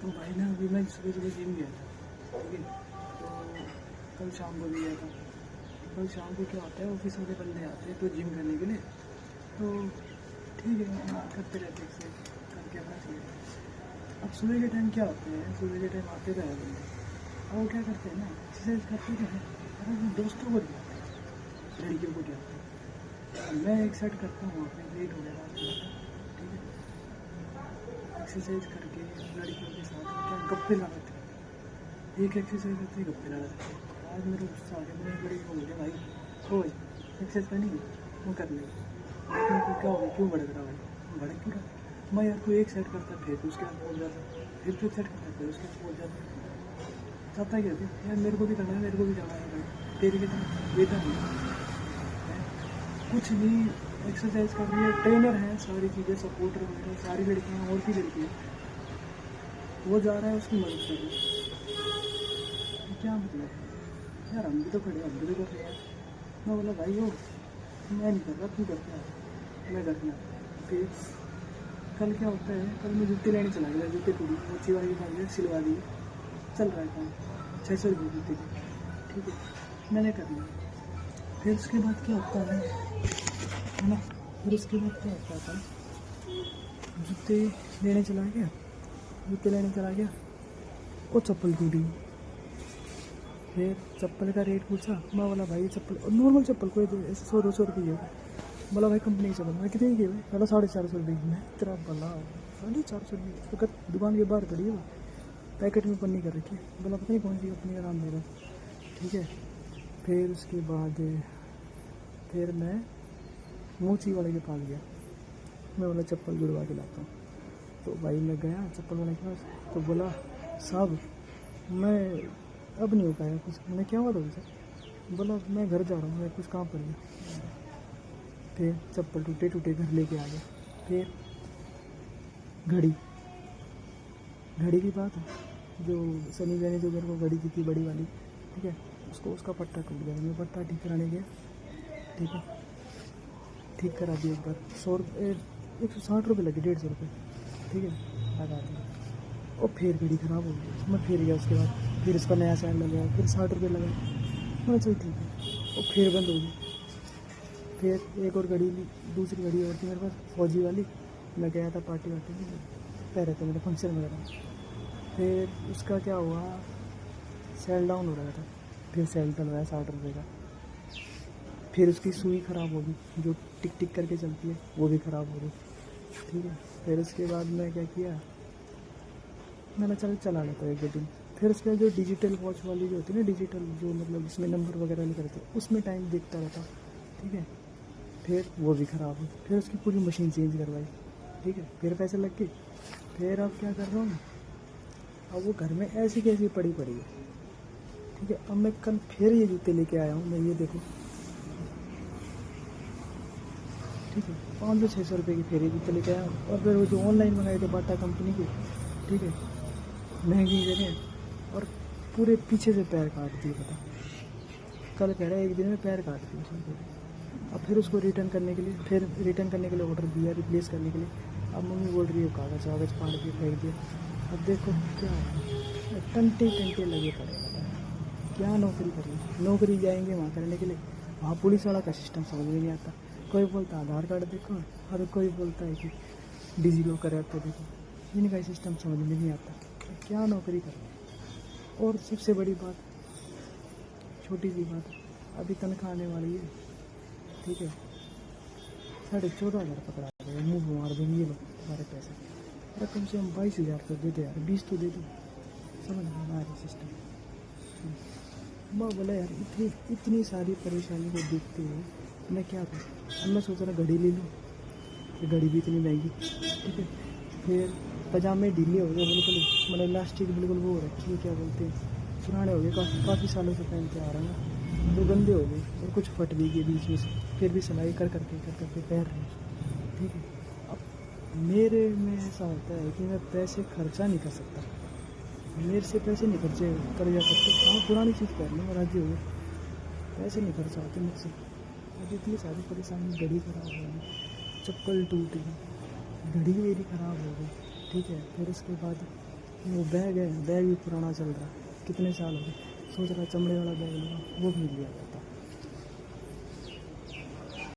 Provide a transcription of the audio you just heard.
तो भाई ना अभी मैं सुबह सुबह जिम गया था, ठीक है। तो कल शाम को भी गया था। कल शाम को क्या होता है, ऑफिस वाले बंदे आते हैं तो जिम करने के लिए, तो ठीक है करते रहते हैं करके अपना चले। अब सुबह के टाइम क्या होते हैं, सुबह के टाइम आते तो है बंदे, अब वो क्या करते हैं ना, एक्सरसाइज करते तो हैं, अगर वो दोस्तों को दिखाते हैं, लड़कियों को दिखाते हैं। अब मैं एक सेट करता हूँ, वहाँ पे लेट हो गया रात को, ठीक है। एक्सरसाइज करके लड़कियों के साथ में क्या गप्पे लगाते हैं, एक एक्सरसाइज करते ही गप्पे लगाते हैं। आज मेरा गुस्सा आ गया, मैंने एक लड़की को बोला भाई, ओ भाई एक्सरसाइज करनी है, वो कर ले, लेकिन तू क्या हो गया, क्यों भड़क रहा भाई, भड़क क्यों रहा। मैं यार कोई एक सेट करता फिर तो उसके बाद पहुँच जाता, फिर तो एक सेट करता फिर उसके बाद पहुँच जाता, चाहता क्या था यार, मेरे को भी करना है, मेरे को भी जाना है भाई, तेरे के तरफ बेटा नहीं कुछ भी। एक्सरसाइज कर रही है, ट्रेनर है, सारी चीज़ें सपोर्टर वगैरह सारी लड़कियाँ और भी लड़कियाँ, वो जा रहा है उसकी मदद कर रही है, क्या मतलब यार, हम भी तो खड़े, हम भी तो कर रहे हैं। मैं बोला भाई हो, मैं नहीं कर रहा, तू करता है, मैं करना। फिर कल क्या होता है, कल मैं जूते लेने चला गया, जूते टूटी मोची वाली की सिलवा दी, चल रहा है काम, 600 रुपये जूते के, ठीक है, मैंने कर लिया। फिर उसके बाद क्या होता है ना, फिर उसके बाद क्या होता था, जूते लेने चला गया, जूते लेने चला गया, वो चप्पल टूटी। फिर चप्पल का रेट पूछा, मैं बोला भाई चप्पल नॉर्मल चप्पल कोई ऐसे 100-200 रुपये है, बोला भाई कंपनी की चप्पल, मैं कितने की है भाई, बोला 450 रुपये की। मैं तेरा बोला 450 रुपये, तो दुकान के बाहर पड़ी है वो, पैकेट में पन्नी कर रखी है, बोला पता नहीं कौन सी कंपनी का नाम मेरा, ठीक है। फिर उसके बाद फिर मैं मोची वाले के पास गया, मैं बोला चप्पल जुड़वा के लाता हूँ। तो भाई मैं गया चप्पल वाले के पास, तो बोला साहब मैं अब नहीं हो पाया कुछ। मैंने क्या हुआ था सर, बोला मैं घर जा रहा हूँ, मैं कुछ काम कर गया। फिर चप्पल टूटे टूटे घर लेके आ गया। फिर घड़ी, घड़ी की बात है, जो सनी ने जो घर को घड़ी दी थी बड़ी वाली, ठीक है, उसको उसका पट्टा टूट गया, मैं पट्टा ठीक कराने गया, ठीक है, ठीक करा दिया एक बार, 160 रुपये लगे, 150 रुपये, ठीक है, लगा दिया। और फिर घड़ी ख़राब हो गई, मैं फिर गया उसके बाद, फिर उसका नया साइन लगाया, फिर 60 रुपये लगा, मैं चल ठीक है, और फिर बंद हो गई। फिर एक और घड़ी ली, दूसरी घड़ी और थी मेरे पास, फौजी वाली, मैं गया था पार्टी वार्टी में, कह रहे थे मेरे फंक्शन वगैरह। फिर उसका क्या हुआ, सेल डाउन हो रहा था, फिर सेल डलवाया 60 रुपये का। फिर उसकी सुई ख़राब हो गई, जो टिक टिक करके चलती है, वो भी ख़राब हो गई, ठीक है। फिर उसके बाद मैं क्या किया, मैंने चला लेता एक दो दिन। फिर उसके बाद जो डिजिटल वॉच वाली जो होती है ना, डिजिटल जो मतलब जिसमें नंबर वगैरह नहीं करते, उसमें टाइम देखता रहता, ठीक है। फिर वो भी ख़राब हुई, फिर उसकी पूरी मशीन चेंज करवाई, ठीक है, फिर पैसे लग गए। फिर अब क्या कर रहा हूँ, अब वो घर में ऐसी कैसी पड़ी है, ठीक है। अब मैं कल फिर ये जूते लेके आया हूँ, मैं ये देखो, ठीक है, 500-600 रुपये की फिर ये जूते लेके आया हूँ। और फिर वो जो ऑनलाइन मंगाए थे बाटा कंपनी के, ठीक है, महंगी दे रहे हैं, और पूरे पीछे से पैर काट दिए, पता कल कह रहा है एक दिन में पैर काट दिए उसने। अब फिर उसको रिटर्न करने के लिए ऑर्डर दिया, रिप्लेस करने के लिए। अब मम्मी बोल रही है कागज़ वागज़ फाड़ के फेंक दिया। अब देखो क्या टंटे लगे पड़े, क्या नौकरी करेंगे, नौकरी जाएंगे वहाँ करने के लिए, वहाँ पुलिस वाला का सिस्टम समझ में नहीं आता। कोई बोलता है आधार कार्ड देखो, और कोई बोलता है कि डिजी लॉकर ऐप तो देखो, इनका सिस्टम समझ में नहीं आता, क्या नौकरी करें। और सबसे बड़ी बात, छोटी सी बात, अभी तनख्वाह आने वाली है, ठीक है, 14,500 पकड़ा गए, मुँह मार देंगे ये लोग तुम्हारे पैसे, अरे कम से कम 22,000 तो दे दो यार, 20 तो दे दो, समझ में हमारे सिस्टम। मैं बोला यार इतनी सारी परेशानी को देखते हुए मैं क्या करूँ। अब मैं सोच रहा घड़ी ले लूँ, घड़ी भी इतनी महंगी, ठीक है। फिर पजामे ढीले हो गए बिल्कुल, मतलब इलास्टिक बिल्कुल वो हो रखी है, क्या बोलते हैं, पुराने हो गए, काफ़ी सालों से पहनते आ रहे हैं, तो गंदे हो गए, और कुछ फट भी गए बीच में से, फिर भी सिलाई कर करके पहन रहे हैं, ठीक है। अब मेरे में ऐसा होता है कि मैं पैसे खर्चा नहीं कर सकता, मेरे से पैसे नहीं खर्चे कर जा सकते। हाँ पुरानी चीज़ पहनने में राजी हो गए, पैसे नहीं खर्चा होते मुझसे। अब इतनी सारी परेशानी, घड़ी ख़राब हो गई, चप्पल टूट गई, घड़ी मेरी ख़राब हो गई, ठीक है। फिर उसके बाद वो बैग है, बैग भी पुराना चल रहा है, कितने साल हो गए। सोच रहा चमड़े वाला बैग लूँगा, वो भी लिया।